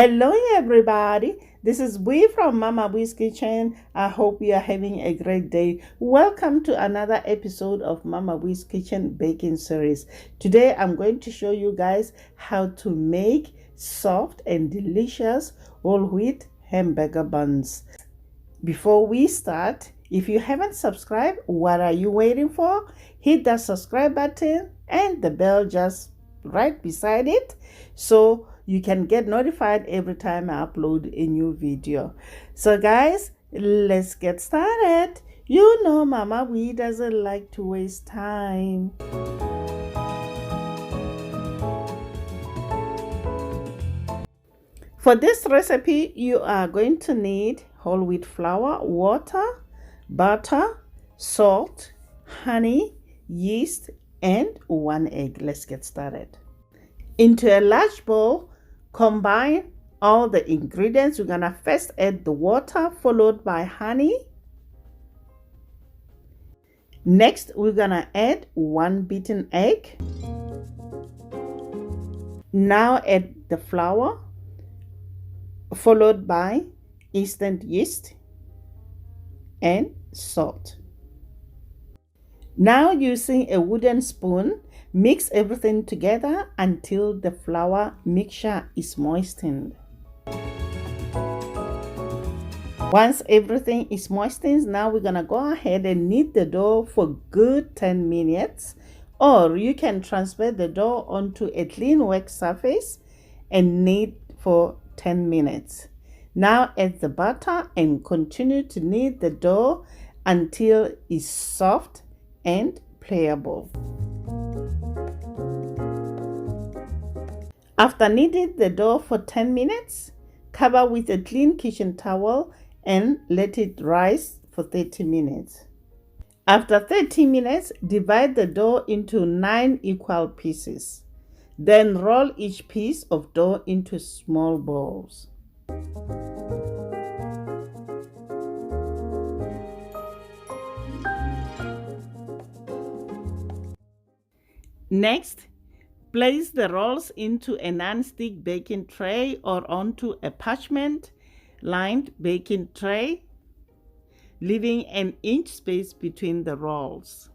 Hello everybody, this is Bui from Mama Bui's Kitchen. I hope you are having a great day. Welcome to another episode of Mama Bui's Kitchen baking series. Today I'm going to show you guys how to make soft and delicious whole wheat hamburger buns. Before we start, if you haven't subscribed, what are you waiting for? Hit that subscribe button and the bell just right beside it so you can get notified every time I upload a new video. So guys, let's get started. You know Mama Bui doesn't like to waste time. For this recipe, you are going to need whole wheat flour, water, butter, salt, honey, yeast, and 1 egg. Let's get started. Into a large bowl, combine all the ingredients. We're gonna first add the water, followed by honey. Next, we're gonna add 1 beaten egg. Now add the flour, followed by instant yeast and salt. Now, using a wooden spoon, mix everything together until the flour mixture is moistened. Once everything is moistened, now we're gonna go ahead and knead the dough for good 10 minutes, or you can transfer the dough onto a clean work surface and knead for 10 minutes. Now add the butter and continue to knead the dough until it's soft and pliable. After kneading the dough for 10 minutes, cover with a clean kitchen towel and let it rise for 30 minutes. After 30 minutes, divide the dough into 9 equal pieces. Then roll each piece of dough into small balls. Next, place the rolls into a non-stick baking tray or onto a parchment-lined baking tray, leaving an inch space between the rolls.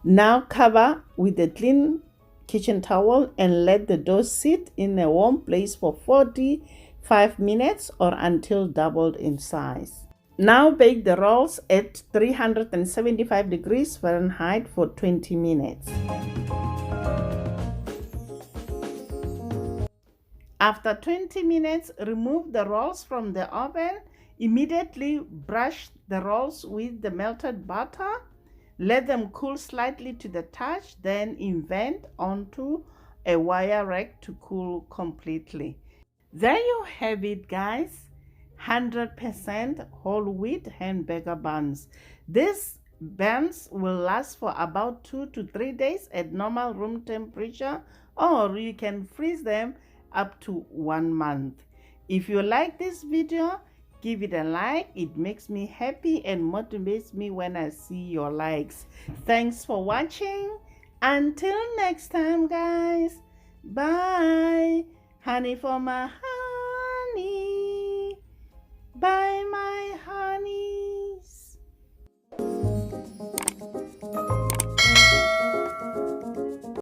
Now cover with a clean kitchen towel and let the dough sit in a warm place for 45 minutes or until doubled in size. Now bake the rolls at 375 degrees Fahrenheit for 20 minutes. After 20 minutes, remove the rolls from the oven. Immediately brush the rolls with the melted butter. Let them cool slightly to the touch, then invert onto a wire rack to cool completely. There you have it, guys. 100% whole wheat hamburger buns. These buns will last for about 2 to 3 days at normal room temperature, or you can freeze them up to 1 month. If you like this video, give it a like. It makes me happy and motivates me when I see your likes. Thanks for watching. Until next time, guys. Bye. Honey for my honey. Bye, my